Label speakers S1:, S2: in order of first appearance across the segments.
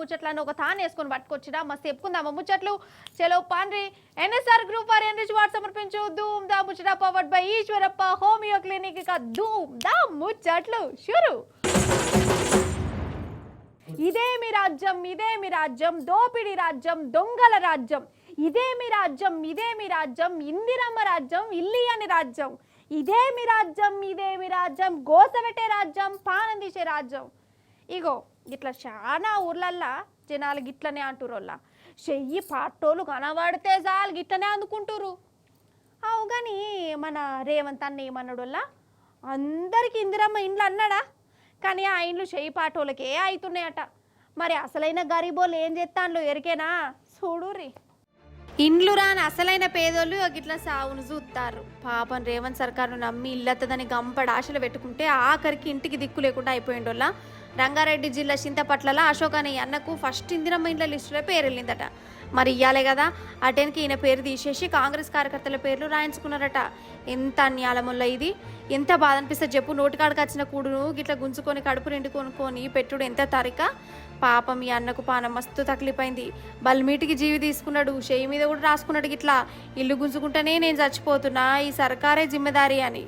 S1: ముచ్చట్లను ఒక తాను వేసుకొని పట్టుకొచ్చినా మస్తు చెప్పుకుందామా ముచ్చట్లు చలో పాండ్రి ఎన్ఎస్ఆర్ గ్రూప్ వారి ఎన్రిచ్ వార్డ్ సమర్పించు ధూమ్ దా ముచ్చట powered by Eeshwarappa homeo clinic ఇక ధూమ్ దా ముచ్చట్లు షురు. ఇదేమి రాజ్యం దోపిడి రాజ్యం దొంగల రాజ్యం ఇదేమి రాజ్యం ఇందిరమ్మ రాజ్యం ఇల్లియని రాజ్యం ఇదేమి రాజ్యం గోసవెట్టే రాజ్యం పానం తీసే రాజ్యం. ఇగో ఇట్లా చాలా ఊర్లల్లా జనాలు గిట్లనే అంటురోళ్ళ చెయ్యి పాటోలు కనబడితే చాలు గిట్లనే అందుకుంటురు. అవు కానీ మన రేవంత్ అన్న ఏమన్నాడోళ్ళ అందరికి ఇందిరమ్మ ఇండ్లు అన్నాడా కానీ ఆ ఇండ్లు చెయ్యి పాటోలకే అవుతున్నాయట. మరి అసలైన గరీబోళ్ళు ఏం చేస్తాన్లో ఎరికేనా చూడుర్రి. ఇండ్లు రాని అసలైన పేదోళ్ళు గిట్లా సావును చూస్తారు. పాపం రేవంత్ సర్కారును నమ్మి ఇల్లత్తదని గంపడ ఆశలు పెట్టుకుంటే ఆఖరికి ఇంటికి దిక్కు లేకుండా అయిపోయిండోళ్ళ. రంగారెడ్డి జిల్లా చింతపట్లలో అశోక్ అనే అన్నకు ఫస్ట్ ఇందిరమ్మ ఇండ్ల లిస్టులో పేరు వెళ్ళిందట. మరి ఇయ్యాలే కదా అటెన్కి ఈయన పేరు తీసేసి కాంగ్రెస్ కార్యకర్తల పేర్లు రాయించుకున్నారట. ఎంత అన్యాలముల్ల ఇది, ఎంత బాధ అనిపిస్తే చెప్పు. నోటికాడికి వచ్చిన కూడును గిట్లా గుంజుకొని కడుపు నిండు కొనుక్కొని పెట్టుడు ఎంత తరిక. పాపం ఈ అన్నకు పానం మస్తు తక్లిపోయింది. బల్మీటికి జీవి తీసుకున్నాడు, చేయి మీద కూడా రాసుకున్నాడు గిట్లా ఇల్లు గుంజుకుంటేనే నేను చచ్చిపోతున్నా ఈ సర్కారే జిమ్మెదారి అని.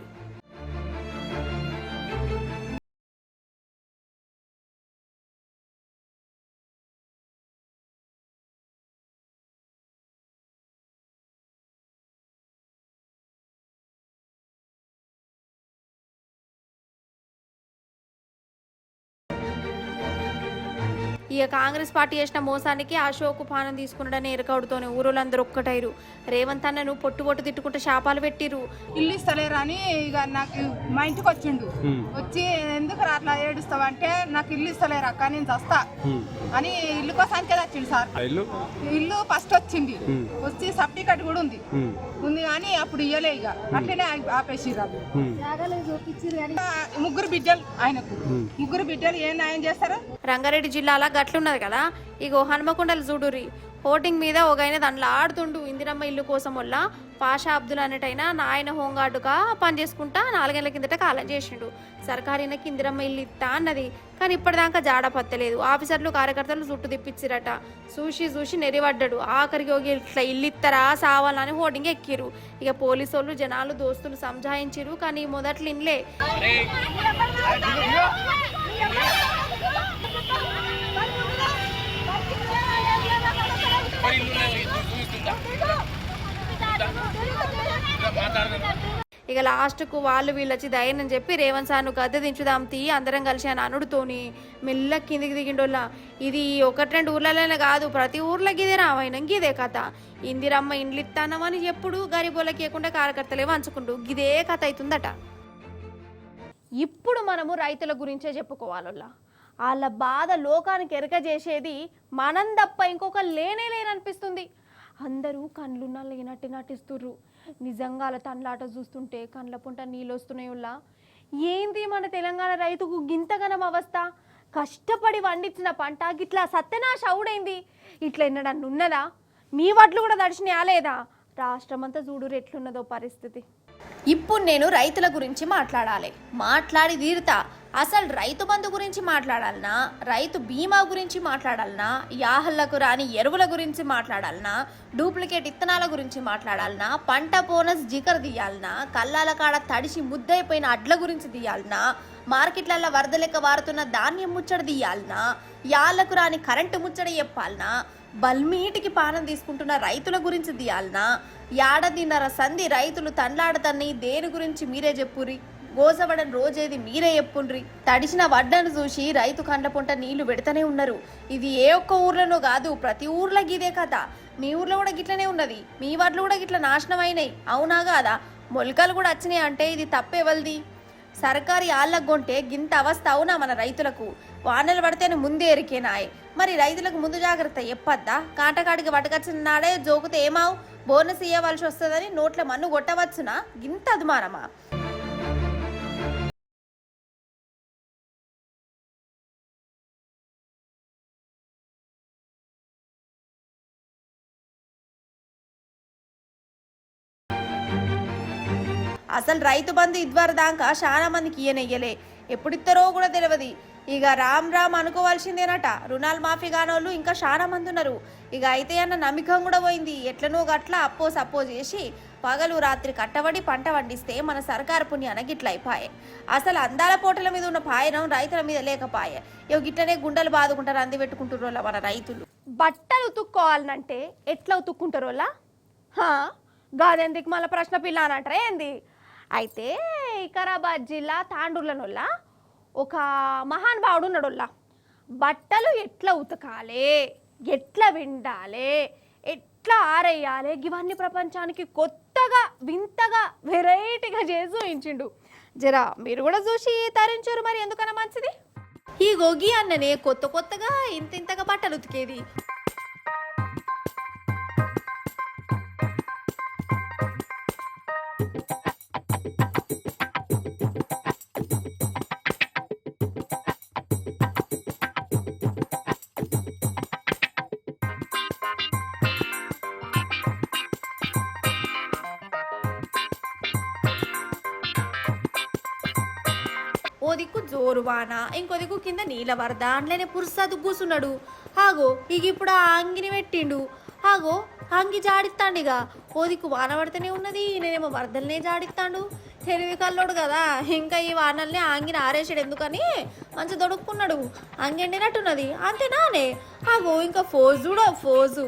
S1: ఇక కాంగ్రెస్ పార్టీ చేసిన మోసానికి అశోక్ పానం తీసుకున్నాడని ఎరకవుడుతోనే ఊరోళ్ళందరూ ఒక్కటైరు. రేవంత్ అన్నను పొట్టు తిట్టుకుంటే శాపాలు పెట్టిరు.
S2: ఇల్లు ఇస్తలేరు అని ఇక నాకు మా ఇంటికి వచ్చిండు. వచ్చి ఎందుకు అట్లా ఏడుస్తావు అంటే నాకు ఇల్లు ఇస్తలేరు అక్క నేను చస్తా అని ఇల్లు కోసానికే వచ్చిండు సార్. ఇల్లు ఫస్ట్ వచ్చింది, వచ్చి సర్టిఫికెట్ కూడా ఉంది కానీ అప్పుడు ఇయ్యలే. ఇక అట్లనే ఆపేసిర్రు. ముగ్గురు బిడ్డలు ఆయనకు, ముగ్గురు బిడ్డలు ఏం న్యాయం చేస్తారు.
S1: రంగారెడ్డి జిల్లాలో గట్లున్నది కదా. ఇగో హనుమకొండలు చూడుర్రి హోటింగ్ మీద ఒక ఆయన దాంట్లో ఆడుతుండు ఇందిరమ్మ ఇల్లు కోసం వల్ల పాషా అబ్దుల్ అనేటైనా నాయన హోంగార్డుగా పనిచేసుకుంటా 4 గంటల కిందట కాలం చేసిండు. సర్కారీనకి ఇందిరమ్మ ఇల్లు ఇస్తా అన్నది కానీ ఇప్పటిదాకా జాడ పత్తలేదు. ఆఫీసర్లు కార్యకర్తలు చుట్టు తిప్పించిరట. చూసి నెరివడ్డాడు. ఆఖరికి ఇట్లా ఇల్లు ఇస్తారా సావాలని హోర్డింగ్ ఎక్కిరు. ఇక పోలీసు వాళ్ళు జనాలు దోస్తులు సంజాయించిరు కానీ మొదట్లు ఇన్లే. ఇక లాస్ట్కు వాళ్ళు వీళ్ళొచ్చి ధైర్యం చెప్పి రేవంత్ సార్ను గద్దె దించుదాం తీ అందరం కలిసి అని అనుడుతోని మెల్ల కిందికి దిగిండోళ్ళ. ఇది 1-2 ఊర్లలోనే కాదు ప్రతి ఊర్లోకి ఇదే రామాయణం గిదే కథ. ఇందిరమ్మ ఇండ్లు ఇస్తానమని ఎప్పుడు గరీబోళ్ళకి ఇవ్వకుండా కార్యకర్తలే వంచుకుంటూ గిదే కథ అవుతుందట. ఇప్పుడు మనము రైతుల గురించే చెప్పుకోవాలల్లా. వాళ్ళ బాధ లోకానికి ఎరక చేసేది మనం తప్ప ఇంకొక లేననిపిస్తుంది. అందరూ కండ్లున్నా లేనట్టు నటిస్తుర్రు. నిజంగా అలా తండ్లాట చూస్తుంటే కండ్ల పుంట నీళ్ళు వస్తున్నాయి. ఏంది మన తెలంగాణ రైతుకు గింతగనం అవస్థ. కష్టపడి వండించిన పంట గిట్లా సత్యనాశ అవుడైంది. ఇట్లా ఎన్నడన్నా ఉన్నదా? మీ వడ్లు కూడా దర్శనం లేదా? రాష్ట్రం అంతా చూడు ఎట్లున్నదో పరిస్థితి. ఇప్పుడు నేను రైతుల గురించి మాట్లాడి తీరుతా. అసలు రైతు బంధు గురించి మాట్లాడాలనా, రైతు బీమా గురించి మాట్లాడాలనా, యాహళ్లకు రాని ఎరువుల గురించి మాట్లాడాలనా, డూప్లికేట్ ఇత్తనాల గురించి మాట్లాడాలనా, పంట బోనస్ జికర్ తీయాలనా, కల్లాల కాడ తడిసి ముద్దైపోయిన అడ్ల గురించి తీయాలనా, మార్కెట్లలో వరద లెక్క వారుతున్న ధాన్యం ముచ్చట తీయాలనా, యాళ్లకు రాని కరెంటు ముచ్చట చెప్పాలనా, బల్మీటికి పానం తీసుకుంటున్న రైతుల గురించి తీయాలనా, ఏడాదిన్నర సంధి రైతులు తండ్లాడతన్ని దేని గురించి మీరే చెప్పుర్రి. గోసవడని రోజేది మీరే చెప్పుండ్రి. తడిసిన వడ్డను చూసి రైతు కండపుంట నీళ్లు పెడతానే ఉన్నారు. ఇది ఏ ఒక్క ఊర్లోనో కాదు ప్రతి ఊర్లో గిదే కథ. మీ ఊర్లో కూడా గిట్లనే ఉన్నది. మీ వడ్లు కూడా గిట్ల నాశనం అయినాయి అవునా కాదా? మొలకలు కూడా వచ్చినాయి అంటే ఇది తప్పేవల్ది. సర్కారీ ఆళ్ళకు కొంటే గింత అవస్థ అవునా మన రైతులకు? వానలు పడితేనే ముందే ఎరికేనాయ్. మరి రైతులకు ముందు జాగ్రత్త చెప్పద్దా? కాటకాడికి పట్టుకొచ్చిన నాడే జోకుతే ఏమావు బోనస్ ఇయ్యవలసి వస్తుందని నోట్ల మన్ను కొట్టవచ్చునా? గింత అదుమానమా? అసలు రైతు బంధు ఇదివరకు దాకా చాలా మందికి ఇయ్యలే. ఎప్పుడిస్తారో కూడా తెలియదు. ఇక రామ్ రామ్ అనుకోవాల్సిందేనట. రుణాలు మాఫీ కానోళ్ళు ఇంకా చాలా మంది ఉన్నారు. ఇక అయితే అన్న నమ్మకం కూడా పోయింది. ఎట్లనో గట్ల అప్పో సప్పో చేసి పగలు రాత్రి కట్టబడి పంట పండిస్తే మన సర్కారు పుణ్యాన గిట్ల అయిపాయే. అసలు అందాల పోటల మీద ఉన్న పాయనం రైతుల మీద లేకపాయే. ఇక గిట్లనే గుండెలు బాదుకుంటారు, అంది పెట్టుకుంటారు మన రైతులు. బట్టలు ఉతుక్కోవాలంటే ఎట్లా ఉతుక్కుంటారోలా? గాదెందుకు మళ్ళీ ప్రశ్న పిల్ల అని అంటారా ఏంది? అయితే వికారాబాద్ జిల్లా తాండూర్లనొల్ల ఒక మహానుభావుడు ఉన్నాడోళ్ళ. బట్టలు ఎట్లా ఉతకాలి, ఎట్లా విండాలి, ఎట్లా ఆరేయాలి, ఇవన్నీ ప్రపంచానికి కొత్తగా వింతగా వెరైటీగా చేసి చూయించిండు. జరా మీరు కూడా చూసి తరించారు. మరి ఎందుకన్నా మంచిది. ఈ గోగి అన్ననే కొత్తగా ఇంతగా బట్టలు ఉతికేది. ఓ దిక్కు జోరు వాన, ఇంకో దిక్కు కింద నీళ్ళ వరద, అంట్లోనే పురుసాదు కూసున్నాడు. ఆగో ఇక ఇప్పుడు ఆ అంగిని పెట్టిండు. ఆగో అంగి జాడిస్తాండిగా. ఓ దిక్కు వాన పడితేనే ఉన్నది, నేనేమో వరదలనే జాడిస్తాడు. తెలివి కల్లోడు కదా. ఇంకా ఈ వానల్ని అంగిని ఆరేసాడు ఎందుకని మంచి దొడుక్కున్నాడు. అంగి ఎండినట్టున్నది అంతేనానే. ఆగో ఇంకా ఫోజు చూడ ఫోజు.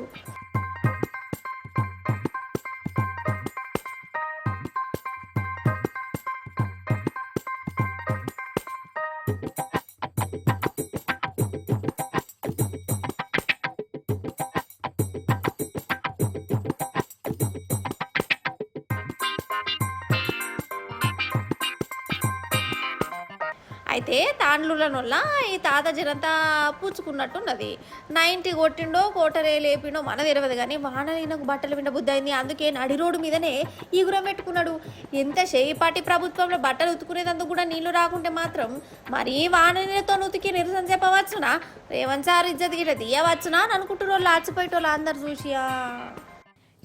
S1: అయితే తాండ్లూళ్ళనొల్ల ఈ తాత జనంతా పూచుకున్నట్టున్నది. 90 కొట్టిండో కోటరే లేపిండో మన తెలియదు కానీ వానలకు బట్టలు విండ బుద్ధి అయింది. అందుకే నడి రోడ్డు మీదనే ఈగురం పెట్టుకున్నాడు. ఎంత చేయిపాటి ప్రభుత్వంలో బట్టలు ఉతుకునేందుకు కూడా నీళ్లు రాకుంటే మాత్రం మరి వానతో ఉతికి నిరసన చెప్పవచ్చునా? రేవంత్ సార్ ఇజ్జత్ గిట్ల తీయవచ్చునా అని అనుకుంటున్నారు ఆచిపోయేటోళ్ళు అందరు చూసియా.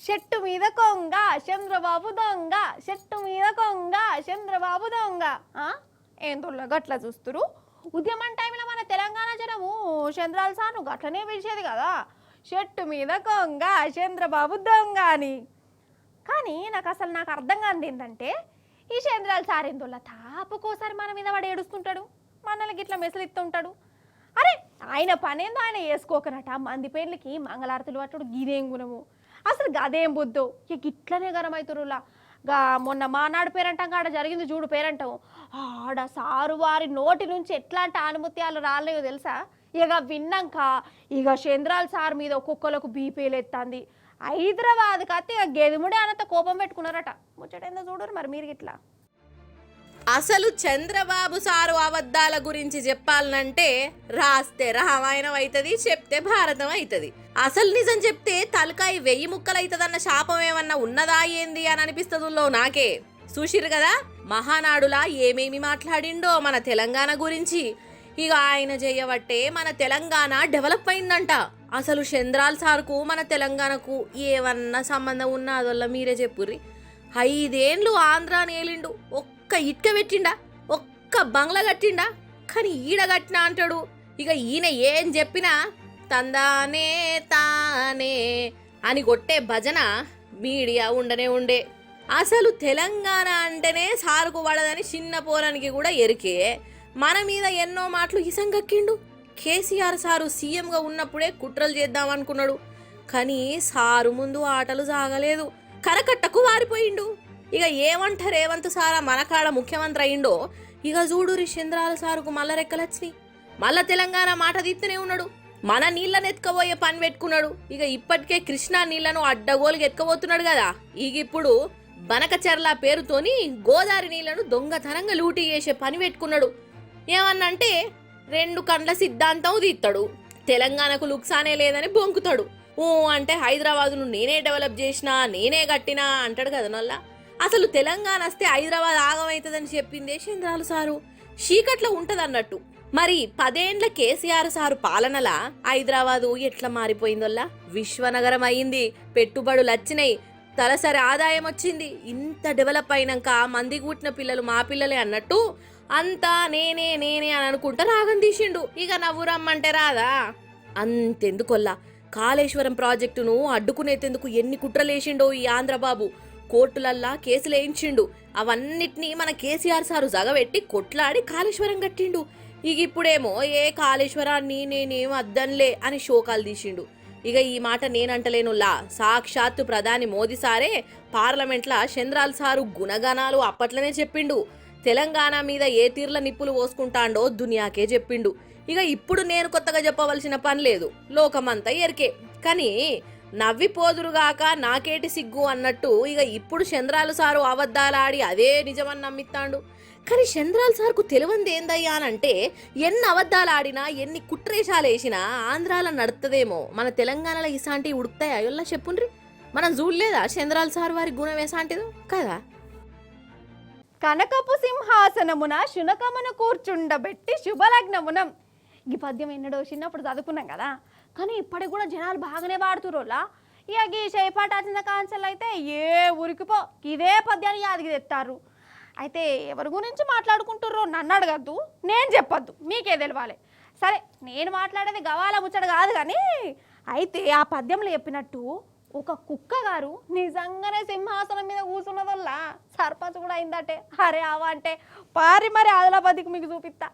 S1: చెట్టు మీద కొంగ చంద్రబాబు దొంగ, చెట్టు మీద కొంగ చంద్రబాబు దొంగ. ఏందుల్లో గట్లా చూస్తురు. ఉద్యమం టైంలో మన తెలంగాణ జనము చంద్రాల సార్ను గట్లనే పిలిచేది కదా, చెట్టు మీద కొంగ చంద్రబాబు దొంగ అని. కానీ నాకు అర్థం కాదు ఏంటంటే ఈ చంద్రాల సార్ ఏందుల్లో తాపుకోసారి మన మీద వాడు ఏడుస్తుంటాడు, మనల్ని గిట్లా మెసలిస్తుంటాడు. అరే ఆయన పనేందో ఆయన వేసుకోకనట. మంది పేర్లకి మంగళారతులు పట్టుడు గిదేం గుణము, అసలు గదేం బుద్ధో. ఇక గిట్లనే గరమవుతురులా. మొన్న మానాడు పేరంటాం కాడ జరిగింది చూడు పేరంటాం. ఆడ సారు వారి నోటి నుంచి ఎట్లాంటి ఆనుమత్యాలు రాలేయో తెలుసా. ఇక విన్నాక ఇక చంద్రాల సార్ మీద ఒక్కొక్కలకు బీపీలు ఎత్తాంది. హైదరాబాద్కి అత్తే ఇక గెదుముడే అనంత కోపం పెట్టుకున్నారట. ముచ్చటేందో చూడరు మరి మీరు గిట్లా.
S3: అసలు చంద్రబాబు సారు అబద్ధాల గురించి చెప్పాలంటే రాస్తే రామాయణం అవుతుంది, చెప్తే భారతం అవుతుంది. అసలు నిజం చెప్తే తలకాయ 1000 ముక్కలైతుందన్న శాపం ఏమన్నా ఉన్నదా ఏంది అని అనిపిస్తుందో నాకే. చూసిరు కదా మహానాడులా ఏమేమి మాట్లాడిండో మన తెలంగాణ గురించి. ఇక ఆయన చేయబట్టే మన తెలంగాణ డెవలప్ అయిందంట. అసలు చంద్రాల్ సార్కు మన తెలంగాణకు ఏమన్నా సంబంధం ఉన్నదోళ్ళ మీరే చెప్పుర్రి. 5 ఏండ్లు ఆంధ్రా నేలిండు, ఒక్క ఇటుక పెట్టిండా, ఒక్క బంగ్లా కట్టిండా, కానీ ఈడ కట్టినా అంటాడు. ఇక ఈయన ఏం చెప్పినా తందానే తానే అని కొట్టే భజన మీడియా ఉండే. అసలు తెలంగాణ అంటేనే సారుకు పడదని చిన్న పోరానికి కూడా ఎరికే. మన మీద ఎన్నో మాటలు ఇసంగక్కిండు. కేసీఆర్ సారు సీఎంగా ఉన్నప్పుడే కుట్రలు చేద్దాం అనుకున్నాడు, కానీ సారు ముందు ఆటలు సాగలేదు, కరకట్టకు వారిపోయిండు. ఇక ఏమంటారు రేవంత్ సారా మన కాడ ముఖ్యమంత్రి అయిండో. ఇక చూడు చంద్రాల సారుకు మళ్ళా రెక్కలొచ్చినాయి. మళ్ళా తెలంగాణ మాట తీస్తూనే ఉన్నాడు. మన నీళ్ళను ఎత్తుకపోయే పని పెట్టుకున్నాడు. ఇక ఇప్పటికే కృష్ణా నీళ్లను అడ్డగోలుగా ఎత్తుకపోతున్నాడు కదా. ఇక ఇప్పుడు బనకచెర్ల పేరుతోని గోదావరి నీళ్లను దొంగతనంగా లూటీ చేసే పని పెట్టుకున్నాడు. ఏమన్నంటే 2 కండ్ల సిద్ధాంతం తీస్తాడు. తెలంగాణకు లుక్సానే లేదని బొంకుతాడు. అంటే హైదరాబాదును నేనే డెవలప్ చేసినా, నేనే కట్టినా అంటాడు కదా నల్ల. అసలు తెలంగాణ వస్తే హైదరాబాద్ ఆగమవుతుందని చెప్పిందే చంద్రాలు సారు. చీకట్లో ఉంటదన్నట్టు. మరి 10 ఏండ్ల కేసీఆర్ సారు పాలనలా హైదరాబాదు ఎట్లా మారిపోయిందోల్లా. విశ్వనగరం అయింది, పెట్టుబడులు వచ్చినాయి, తలసరి ఆదాయం వచ్చింది. ఇంత డెవలప్ అయినాక మంది కూటిన పిల్లలు మా పిల్లలే అన్నట్టు అంతా నేనే నేనే అని అనుకుంటా రాగం తీసిండు. ఇక నవ్వు రమ్మంటే రాదా? అంతెందుకొల్లా కాళేశ్వరం ప్రాజెక్టును అడ్డుకునేందుకు ఎన్ని కుట్రలేసిండో ఈ ఆంధ్రబాబు. కోర్టులల్లా కేసులు వేయించిండు. అవన్నిటినీ మన కేసీఆర్ సారు జగబెట్టి కొట్లాడి కాళేశ్వరం కట్టిండు. ఇక ఇప్పుడేమో ఏ కాళేశ్వరాన్ని నేనేం అద్దన్లే అని శోకాలు తీసిండు. ఇక ఈ మాట నేనంటలేనులా, సాక్షాత్తు ప్రధాని మోదీ సారే పార్లమెంట్లా చంద్రాల్ సారు గుణగణాలు అప్పట్లనే చెప్పిండు. తెలంగాణ మీద ఏ తీర్ల నిప్పులు పోసుకుంటాండో దునియాకే చెప్పిండు. ఇక ఇప్పుడు నేను కొత్తగా చెప్పవలసిన పని లేదు, లోకమంతా ఎరికే. కానీ నవ్విపోదురుగాక నాకేటి సిగ్గు అన్నట్టు ఇక ఇప్పుడు చంద్రాలు సారు అబద్ధాలాడి అదే నిజమని నమ్మిస్తాండు. కానీ చంద్రాల్ సార్కు తెలివంది ఏందయ్యా అనంటే ఎన్ని అబద్ధాలాడినా ఎన్ని కుట్రేషాలు వేసినా ఆంధ్రాలో నడుతుందేమో, మన తెలంగాణలో ఇసాంటి ఉడుకుతాయి అయ్యోల్లా చెప్పుండ్రి. మనం చూడలేదా చంద్రాల్ సార్ వారి గుణం వేసాంటిదో కదా?
S1: కనకపు సింహాసనమున శునకమును కూర్చుండబెట్టి శుభలగ్నమునం. ఈ పద్యం ఎన్నడో చిన్నప్పుడు చదువుకున్నాం కదా, కానీ ఇప్పటికి కూడా జనాలు బాగానే వాడుతురోలా. ఇక ఈ చేపాట వచ్చిన కాంచెలు అయితే ఏ ఊరికిపో ఇదే పద్యాన్ని యాదికి తెస్తారు. అయితే ఎవరి గురించి మాట్లాడుకుంటుర్రో నన్ను అడగద్దు, నేను చెప్పొద్దు, మీకే తెలవాలి. సరే, నేను మాట్లాడేది గవాల ముచ్చట కాదు. కానీ అయితే ఆ పద్యంలో చెప్పినట్టు ఒక కుక్క గారు నిజంగానే సింహాసనం మీద కూర్చున్న వల్ల సర్పంచ్ కూడా అయిందటే. అరే ఆవా అంటే పారి మరి ఆదిలాబాద్కి మీకు చూపిస్తా.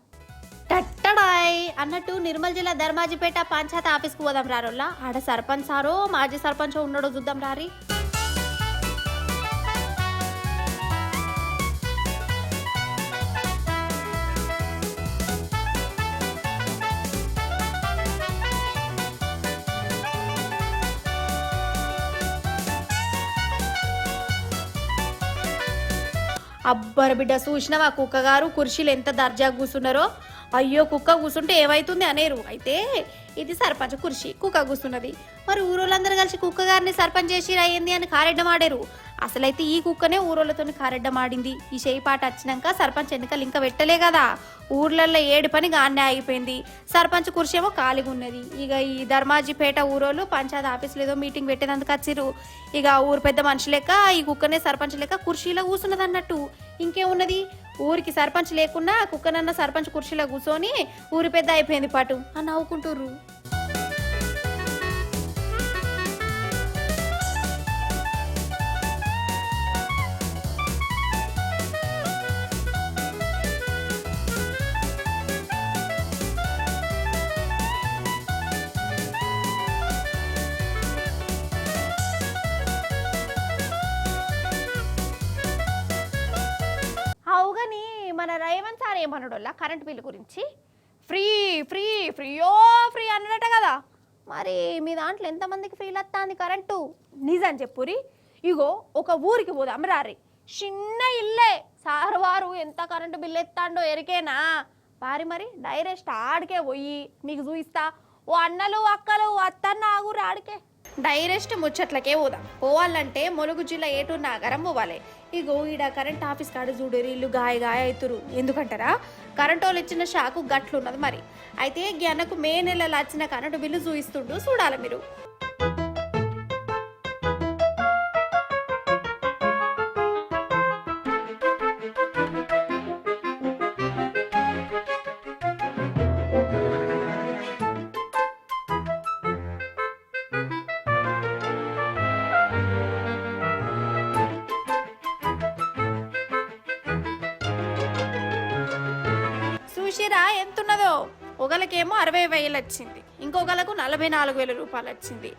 S1: టట్టడాయ్ అన్నట్టు నిర్మల్ జిల్లా ధర్మాజిపేట పంచాయతీ ఆఫీస్కి పోదాం రారోల్లా. ఆడ సర్పంచ్ సారో మాజీ సర్పంచ్ ఉన్నాడో చూద్దాం రారి. అబ్బర బిడ్డ, చూసినావా కుక్క గారు కుర్చీలు ఎంత దర్జా కూర్చున్నారో. అయ్యో కుక్క కూర్చుంటే ఏమైతుంది అనేరు. అయితే ఇది సర్పంచ్ కుర్చీ, కుక్క కూర్చున్నది. మరి ఊరోళ్ళందరూ కలిసి కుక్క గారిని సర్పంచ్ చేసి అయ్యింది అని కారెడ్డం ఆడారు. అసలైతే ఈ కుక్కనే ఊరోళ్ళతో కారెడ్డం ఆడింది. ఈ చేయిపాట వచ్చినాక సర్పంచ్ ఎన్నికలు ఇంకా పెట్టలే కదా, ఊర్లలో ఏడు పని గానే ఆగిపోయింది. సర్పంచ్ కుర్చీ ఏమో ఖాళీగా ఉన్నది. ఇక ఈ ధర్మాజిపేట ఊరోళ్ళు పంచాయతీ ఆఫీసులో ఏదో మీటింగ్ పెట్టేందుకు వచ్చిర్రు. ఇక ఊరు పెద్ద మనిషి లెక్క ఈ కుక్కనే సర్పంచ్ లెక్క కుర్చీలో కూర్చున్నది అన్నట్టు. ఇంకేమున్నది, ఊరికి సర్పంచ్ లేకున్నా కుక్కనన్న సర్పంచ్ కుర్చీలో కూర్చొని ఊరి పెద్ద అయిపోయింది పాటు అని నవ్వుకుంటుర్రు. అవుగని మన రేవంత్ సార్ ఏమన్నాడోళ్ళ కరెంట్ బిల్లు గురించి ఫ్రీ ఫ్రీ ఫ్రీయో ఫ్రీ అన్నట కదా. మరి మీ దాంట్లో ఎంతమందికి ఫ్రీలు వస్తుంది కరెంటు? నిజం చెప్పురి. ఇగో ఒక ఊరికి పోదాం రారి, చిన్న ఇల్లే, సార్ వారు ఎంత కరెంటు బిల్లు ఎత్తాండో ఎరికేనా? మరి డైరెక్ట్ ఆడికే పోయి మీకు చూపిస్తా. ఓ అన్నలు అక్కలు అత్తన్న ఆగురు ఆడికే. డైరెక్ట్ ముచ్చట్లకే పోదాం. పోవాలంటే ములుగు జిల్లా ఏటూరు నగరం పోవాలి. ఇగో ఈడ కరెంట్ ఆఫీస్ కాడ చూడరు, ఇల్లు గాయ అవుతురు. ఎందుకంటారా, కరెంట్ వాళ్ళు ఇచ్చిన షాకు గట్లున్నది. మరి అయితే గనకు మే నెలలో వచ్చిన కరెంటు బిల్లు చూయిస్తుండు, చూడాలి మీరు. చూసిరా ఎంతున్నదో, ఒకళ్ళకేమో 60,000 వచ్చింది, ఇంకొకళ్ళకు 44,000 రూపాయలు వచ్చింది.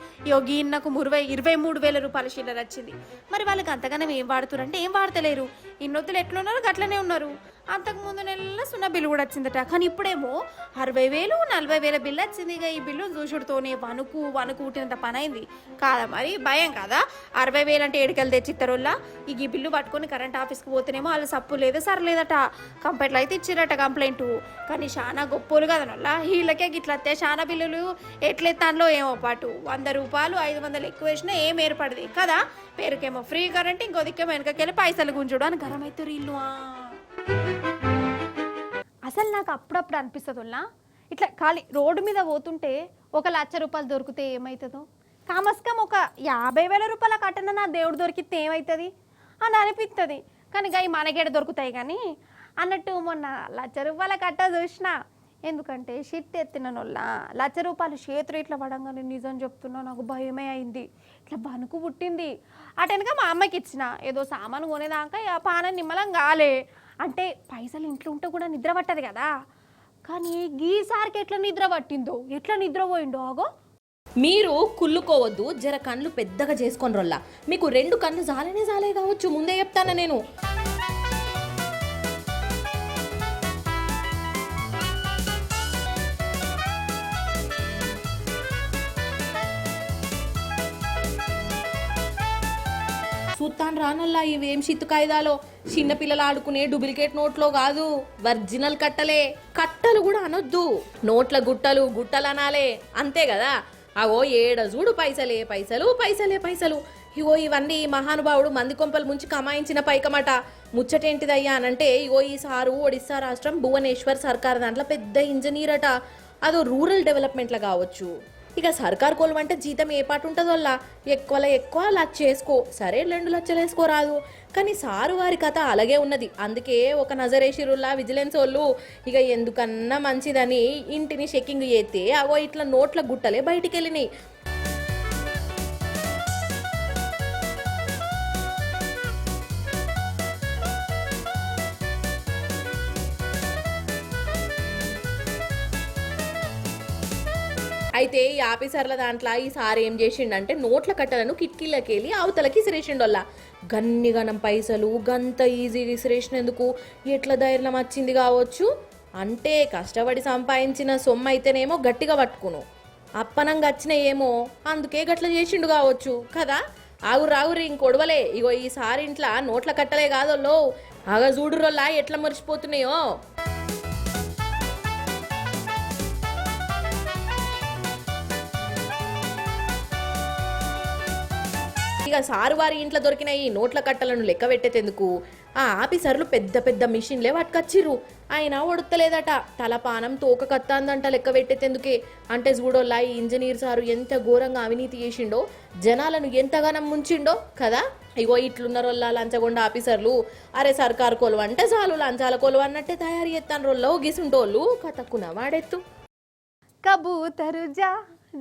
S1: గిన్నకు 23,000 రూపాయల చిల్లర వచ్చింది. మరి వాళ్ళకి అంతగానే ఏం వాడుతున్నారు అంటే ఏం వాడతలేరు. ఇన్నొద్దులు ఎట్లున్నారు గట్లనే ఉన్నారు. అంతకుముందు నెలలో సున్నా బిల్లు కూడా వచ్చిందట. కానీ ఇప్పుడేమో 60,000 40,000 బిల్లు వచ్చింది. ఇక ఈ బిల్లు చూసుడుతోనే వణుకు పుట్టినంత పని అయింది కాదా. మరి భయం కదా, 60,000 అంటే ఏడుకెళ్ళి తెచ్చిస్తారోళ్ళ. ఇక ఈ బిల్లు పట్టుకొని కరెంట్ ఆఫీస్కి పోతేనేమో వాళ్ళు సప్పు లేదు సరలేదట. కంప్లైంట్లు అయితే ఇచ్చిరట కంప్లైంట్. కానీ చాలా గొప్పలు కదా నొల్ల, వీళ్ళకే గిట్ల వస్తే చాలా బిల్లులు ఎట్లెత్తాన్లో ఏమో పాటు 100 రూపాయలు 500 ఎక్కువ వేసినా ఏం ఏర్పడది కదా. పేరుకేమో ఫ్రీ కరెంట్, ఇంకో దిక్కేమో వెనకకెళ్ళి పైసలు గుంజుడు అని గరం అవుతారు ఇల్లు. అసలు నాకు అప్పుడప్పుడు అనిపిస్తుందిలా, ఇట్లా ఖాళీ రోడ్డు మీద పోతుంటే 1,00,000 రూపాయలు దొరికితే ఏమవుతుందో, కామస్కం ఒక 50,000 రూపాయల కట్టన నా దేవుడు దొరికితే ఏమవుతుంది అని అనిపిస్తుంది. కానీ ఇక మనకేడ దొరుకుతాయి. కానీ అన్నట్టు మొన్న 1,00,000 రూపాయల కట్ట చూసిన. ఎందుకంటే షిట్ ఎత్తిన నొల్ల 1,00,000 రూపాయలు చేతులు ఇట్లా పడంగానే నిజం చెప్తున్నా నాకు భయమే అయింది, ఇట్లా బనుకు పుట్టింది. అటెనక మా అమ్మకి ఇచ్చిన ఏదో సామాను కొనేదాకా ఆ పానం నిమ్మలం కాలే. అంటే పైసలు ఇంట్లో ఉంటే కూడా నిద్ర పట్టదు కదా, కానీ గీసారికి ఎట్లా నిద్ర పట్టిందో, ఎట్లా నిద్రపోయిండో ఆగో.
S3: మీరు కుళ్ళుకోవద్దు, జర కళ్ళు పెద్దగా చేసుకొని రొల్లా. మీకు 2 కళ్ళు జాలే కావచ్చు, ముందే చెప్తాను నేను. చూస్తాను రానల్లా ఇవేం షిత్తు కాయిదాలో, చిన్నపిల్లలు ఆడుకునే డూప్లికేట్ నోట్లో కాదు, ఒరిజినల్ కట్టలే. కట్టలు కూడా అనొద్దు, నోట్ల గుట్టలు అనాలే, అంతే కదా. అగో ఏడ చూడు పైసలే పైసలు పైసలే పైసలు. ఇగో ఇవన్నీ మహానుభావుడు మంది కొంపల ముంచి కమాయించిన పైకమట. ముచ్చటేంటిదయ్యా అనంటే, ఇగో ఈ సారు ఒడిస్సా రాష్ట్రం భువనేశ్వర్ సర్కార్ దాంట్లో పెద్ద ఇంజనీర్ అట. అదో రూరల్ డెవలప్మెంట్లో కావచ్చు. ఇక సర్కార్ కొలువంటే జీతం ఏ పాటు ఉంటుందోల్లా, ఎక్కువ 1,00,000 వేసుకో, సరే 2 లక్షలు వేసుకోరాదు. కానీ సారు వారి కథ అలాగే ఉన్నది. అందుకే ఒక నజరేషిరుల్లా విజిలెన్స్ వాళ్ళు ఇక ఎందుకన్నా మంచిదని ఇంటిని చెక్కింగ్ చేస్తే అవో ఇట్లా నోట్ల గుట్టలే బయటికి వెళ్ళినాయి. అయితే ఈ ఆఫీసర్ల దాంట్లో ఈసారి ఏం చేసిండంటే, నోట్ల కట్టలను కిటికీలకి వెళ్ళి అవతలకి విసిరేసిండోళ్ళ. గన్నిగనం పైసలు గంత ఈజీ విసిరేసినందుకు ఎట్లా ధైర్యం వచ్చింది కావచ్చు. అంటే కష్టపడి సంపాదించిన సొమ్ము అయితేనేమో గట్టిగా పట్టుకును, అప్పనంగా వచ్చిన ఏమో అందుకే గట్ల చేసిండు కావచ్చు కదా. ఆగురు ఇంకొడవలే, ఇగో ఈసారి ఇంట్లో నోట్ల కట్టలే కాదోల్లో, ఆగ చూడురోల్లా ఎట్లా మర్చిపోతున్నాయో. ఇక సారు వారి ఇంట్లో దొరికిన ఈ నోట్ల కట్టలను లెక్క పెట్టేందుకు ఆ ఆఫీసర్లు పెద్ద పెద్ద మిషన్లే పట్టుకొచ్చిర్రు. ఆయన ఒడుత్తలేదట, తలపానం తోక కత్తాందంట లెక్క పెట్టేందుకే. అంటే చూడోల్లా ఈ ఇంజనీర్ సారు ఎంత ఘోరంగా అవినీతి చేసిండో, జనాలను ఎంతగానం ముంచిండో కదా. ఇగో ఇట్లున్నారోల్లా లంచగొండ ఆఫీసర్లు. అరే సర్కారు కొలువు అంటే చాలు లంచాల కొలువు అన్నట్టే తయారు చేస్తాను రోల్లో గిసుంటోళ్ళు కతక్కున వాడెత్తు.
S1: కబూతరు జా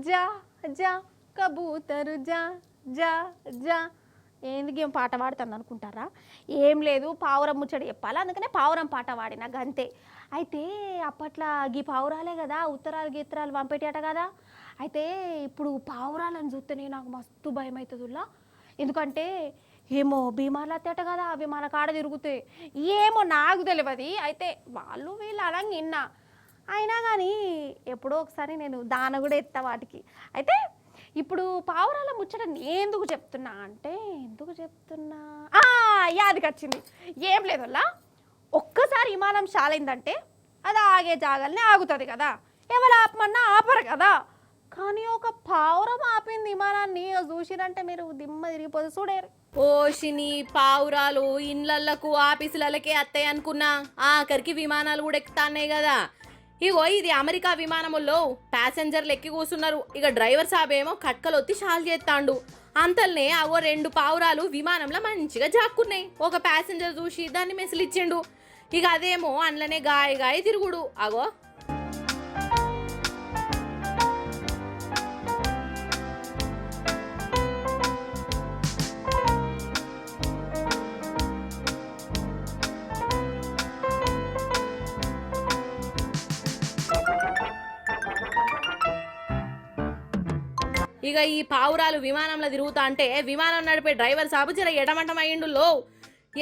S1: జా జా కబూతరు జా జా జా. ఏంది ఏం పాట పాడుతుంది అనుకుంటారా? ఏం లేదు, పావురం ముచ్చట చెప్పాలి, అందుకనే పావురం పాట పాడిన గంతే. అయితే అప్పట్లో గీ పావురాలే కదా ఉత్తరాలు గీత్తరాలు పంపేటట కదా. అయితే ఇప్పుడు పావురాలను చూస్తేనే నాకు మస్తు భయం అవుతుందిలా. ఎందుకంటే ఏమో బీమార్లు అత్తేట కదా, అవి మన కాడ తిరుగుతాయి, ఏమో నాకు తెలియదు. అయితే వాళ్ళు వీళ్ళు అలా విన్నా, అయినా కానీ ఎప్పుడో ఒకసారి నేను దాన కూడా ఎత్తా వాటికి. అయితే ఇప్పుడు పావురాల ముచ్చట ఎందుకు చెప్తున్నా అంటే, యాదికి వచ్చింది. ఏం లేదల్లా, ఒక్కసారి విమానం షాలైందంటే అది ఆగే జాగాలనే ఆగుతుంది కదా, ఎవరు ఆపమన్నా ఆపరు కదా. కానీ ఒక పావురం ఆపింది విమానాన్ని, చూసిరంటే మీరు దిమ్మ తిరిగిపోతే చూడేరు.
S3: ఓషిని పావురాలు ఇండ్లకు ఆఫీసులకే అత్తాయి అనుకున్నా, ఆఖరికి విమానాలు కూడా ఎక్కుతాన్నాయి కదా. ఇగో ఇది అమెరికా విమానముల్లో ప్యాసింజర్లు ఎక్కి కూర్చున్నారు. ఇక డ్రైవర్ సాబేమో కట్కలొత్తి షాల్ చేస్తాండు. అంతల్నే అవో 2 పావురాలు విమానంలో మంచిగా జాక్కున్నాయి. ఒక ప్యాసింజర్ చూసి దాన్ని మెసిలిచ్చిండు. ఇక అదేమో అందులోనే గాయ తిరుగుడు. అగో ఇక ఈ పావురాలు విమానంలో తిరుగుతా అంటే విమానం నడిపే డ్రైవర్ సాబు జర ఎడమంటమయ్యిండులో.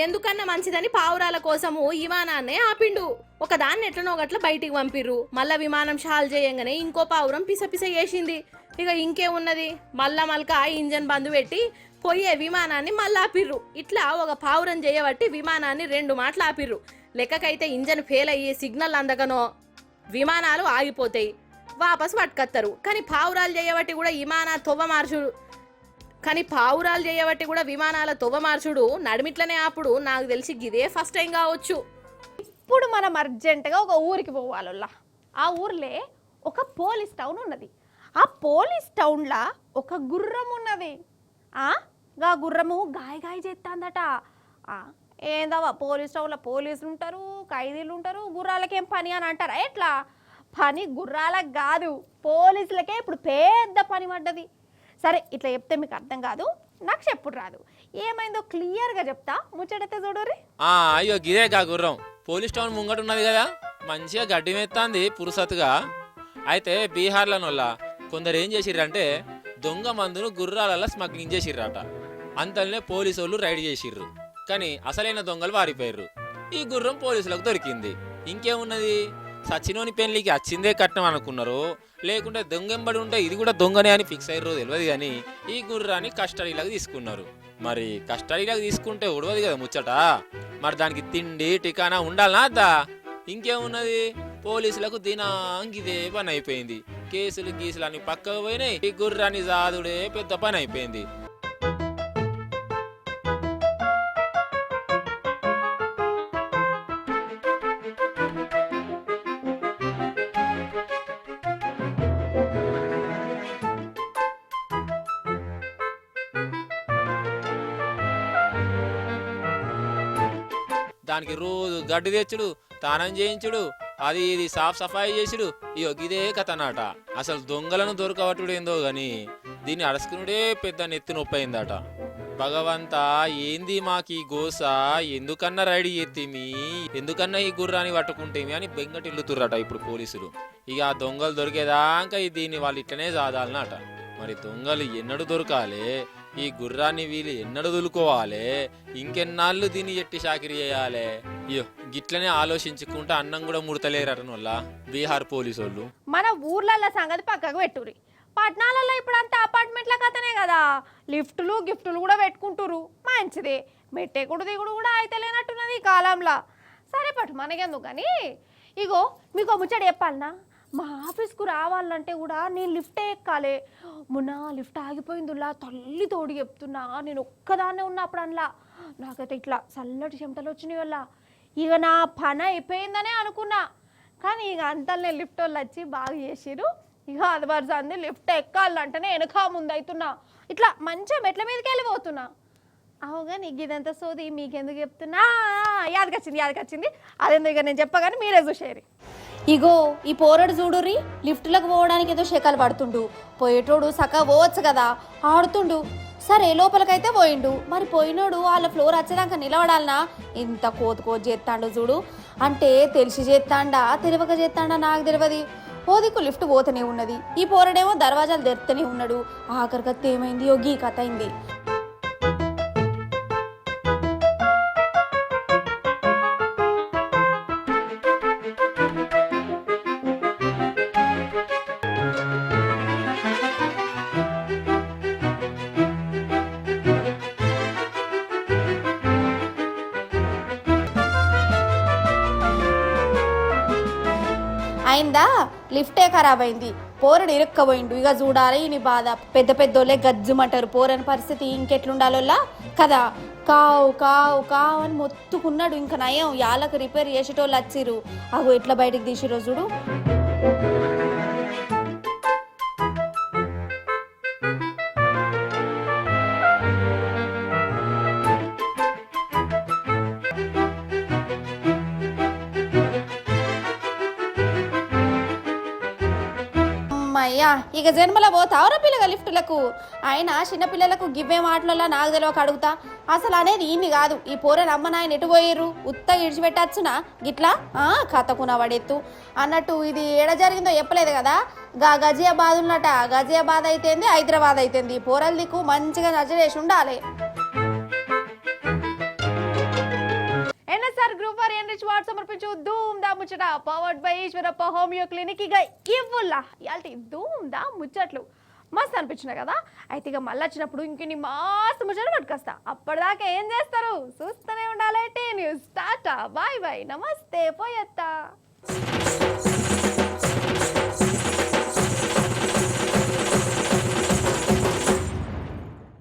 S3: ఎందుకన్నా మంచిదని పావురాల కోసము విమానాన్నే ఆపిండు. ఒక దాన్ని ఎట్లనో గట్ల బయటికి పంపిర్రు. మళ్ళా విమానం షాల్ చేయంగానే ఇంకో పావురం పిసపిస చేసింది. ఇక ఇంకేమున్నది, మళ్ళా ఇంజన్ బంద్ పెట్టి పోయే విమానాన్ని మళ్ళీ ఆపిర్రు. ఇట్లా ఒక పావురం చేయబట్టి విమానాన్ని 2 మాటలు ఆపిర్రు. లెక్కకైతే ఇంజన్ ఫెయిల్ అయ్యి సిగ్నల్ అందకనో విమానాలు ఆగిపోతాయి, వాపస్ పట్టుకొస్తారు. కానీ పావురాలు చేయబట్టి కూడా విమానాల తొవ్వ మార్చుడు నడిమిట్లనే ఆపుడు నాకు తెలిసి ఇదే ఫస్ట్ టైం కావచ్చు.
S1: ఇప్పుడు మనం అర్జెంటుగా ఒక ఊరికి పోవాలల్లా. ఆ ఊర్లో ఒక పోలీస్ టౌన్ ఉన్నది. ఆ పోలీస్ టౌన్లో ఒక గుర్రం ఉన్నది. గా గుర్రము గాయ చేస్తాందట. ఏందవ్వా పోలీస్ స్టౌన్లో పోలీసులు ఉంటారు, ఖైదీలు ఉంటారు, గుర్రాలకేం పని అని అంటారా? ఎట్లా పని గుర్రాలకు కాదు, పోలీసులకే ఇప్పుడు పెద్ద పని పడ్డది. సరే ఇట్లా చెప్తే మీకు అర్థం కాదు, నాకు చెప్పుడు రాదు. ఏమైందో క్లియర్గా చెప్తా, ముచ్చటైతే చూడరి.
S4: అయ్యో గిదే గా గుర్రం పోలీస్ టౌన్ ముంగట ఉన్నది కదా, మంచిగా గడ్డి మెత్తాంది పురుసతుగా. అయితే బీహార్లోనొల్ల కొందరు ఏం చేసిర్రంటే దొంగ మందును గుర్రాలలో స్మగ్లింగ్ చేసిర్రట. అంతలోనే పోలీసు వాళ్ళు రైడ్ చేసిర్రు, కానీ అసలైన దొంగలు వారిపోయారు. ఈ గుర్రం పోలీసులకు దొరికింది. ఇంకేమున్నది, సచినోని పెళ్లికి వచ్చిందే కట్నం అనుకున్నారు, లేకుంటే దొంగెంబడి ఉంటే ఇది కూడా దొంగనే అని ఫిక్స్ అయ్యారు తెలియదు. కానీ ఈ గుర్రాన్ని కస్టడీలకు తీసుకున్నారు. మరి కస్టడీలకు తీసుకుంటే ఉడవదు కదా ముచ్చట, మరి దానికి తిండి టికానా ఉండాలనా అద్దా? ఇంకేమున్నది, పోలీసులకు దినాంగిదే పని అయిపోయింది. కేసులు గీసులు అన్ని పక్కకు పోయినాయి, ఈ గుర్రాన్ని జాదుడే పెద్ద పని అయిపోయింది. దానికి రోజు గడ్డి తెచ్చుడు, తానం చేయించుడు, అది ఇది సాఫ్ సఫాయి చేసుడు, ఇయో ఇదే కథనాట. అసలు దొంగలను దొరకవట్టుడు ఏందో గాని దీన్ని అడసుకునుడే పెద్ద నెత్తి నొప్పి అయిందట. భగవంతా ఏంది మాకి గోస, ఎందుకన్నా రైడ్ ఎత్తిమి, ఎందుకన్నా ఈ గుర్రాన్ని పట్టుకుంటేమి అని బెంగటిల్లుతుర్రట ఇప్పుడు పోలీసులు. ఇక ఆ దొంగలు దొరికేదాకా దీన్ని వాళ్ళు ఇట్లనే సాదాలన్నట. మరి దొంగలు ఎన్నడు దొరకాలి, ఈ గుర్రాన్ని వీళ్ళు ఎన్నడు దులుకోవాలి, ఇంకెన్నాళ్ళు దీన్ని ఎట్టి చాకిరి చేయాలి? అయ్యో గిట్లనే ఆలోచించుకుంటా అన్నం కూడా ముడతలేరట వల్ల బీహార్ పోలీసు వాళ్ళు.
S1: మన ఊర్లలో సంగతి పక్కకు పెట్టుర్రి, పట్టణాలలో ఇప్పుడు అంతా అపార్ట్మెంట్ల కథనే కదా, లిఫ్టులు గిఫ్టులు కూడా పెట్టుకుంటురు. మంచిదే, మెట్టేకుడు దిగుడు కూడా అయితే లేనట్టున్నది ఈ కాలంలో. సరే పట్టు మనకెందుకు కానీ, ఇగో మీకు ముచ్చట చెప్పాలనా, మా ఆఫీస్కు రావాలంటే కూడా నేను లిఫ్టే ఎక్కాలి. మొన్న లిఫ్ట్ ఆగిపోయిందిలా, తల్లి తోడి చెప్తున్నా, నేను ఒక్కదాన్నే ఉన్నా అప్పుడు అందులో. నాకైతే ఇట్లా చల్లటి చెమటలు వచ్చినాయి వల్ల ఇక నా పని అయిపోయిందనే అనుకున్నా. కానీ ఇక అంతలోనే లిఫ్ట్ వాళ్ళు వచ్చి బాగా చేసిరు. ఇక అది వరుసంది లిఫ్ట్ ఎక్కాలంటేనే వెనక ముందు అవుతున్నా, ఇట్లా మంచిగా మెట్ల మీదకి వెళ్ళిపోతున్నా. అవుగా నీకు ఇదంతా సోది మీకెందుకు చెప్తున్నా, యాదకొచ్చింది అదెందుకు ఇక నేను చెప్పగానే మీరే చూసేరి. ఇగో ఈ పోరడు చూడుర్రి, లిఫ్ట్లకు పోవడానికి ఏదో శకలు పడుతుండు, పోయేటోడు సక్క పోవచ్చు కదా, ఆడుతుండు. సరే లోపలికైతే పోయిండు, మరి పోయినోడు వాళ్ళ ఫ్లోర్ వచ్చేదాకా నిలబడాలనా, ఇంత కోతు చేస్తాడు చూడు. అంటే తెలిసి చేస్తాడా తెలియక చేస్తాడా నాకు తెలియదు. ఓదికు లిఫ్ట్ పోతూనే ఉన్నది, ఈ పోరడేమో దర్వాజాలు తెరుతూనే ఉన్నాడు. ఆఖరికత్తి ఏమైంది, యోగి కథ అయింది. అయిందా, లిఫ్టే ఖరాబ్ అయింది, పోరడు ఇరుక్కపోయిండు. ఇక చూడాలి నీ బాధ, పెద్ద పెద్దోళ్ళే గజ్జుమంటారు. పోరని పరిస్థితి ఇంకెట్లుండాలోలా కదా. కావు కావు కావు అని మొత్తుకున్నాడు. ఇంకా నయం యాలకు రిపేర్ చేసేటోళ్ళు వచ్చిర్రు. అగో ఎట్లా బయటకు తీసిరో చూడు. అయ్యా ఇక జన్మలో పోతావురా పిల్లగా లిఫ్టులకు. ఆయన చిన్నపిల్లలకు గివ్వే మాటలలో నాకు తెలియక అడుగుతా. అసలు అనేది ఈయన్ని కాదు, ఈ పోరని అమ్మ నాయన ఎటు పోయిర్రు, ఉత్తగా ఇడిచిపెట్టచ్చునా గిట్లా కథకున పడెత్తు అన్నట్టు. ఇది ఏడ జరిగిందో చెప్పలేదు కదా, గజియాబాద్ ఉన్నట. గజియాబాద్ అయితేంది, హైదరాబాద్ అయితేంది, పోరల దిక్కు మంచిగా నజరేసి ఉండాలి. NSR group for enrich ward సమర్పించు ధూమ్ దా ముచ్చట powered by Eeshwarappa homeo clinic. ఇక ఇవ్వుల్లా ఇయాల్టి ధూమ్ దా ముచ్చట్లు మస్తు అనిపించినాయి కదా. అయితే ఇక మళ్ళీ వచ్చినప్పుడు ఇంకొన్ని మస్తు ముచ్చట్లు పట్టుకొస్తా. అప్పటిదాకా ఏం చేస్తారు, చూస్తూనే ఉండాలి. T News. Tata bye bye, నమస్తే పోయత్తా.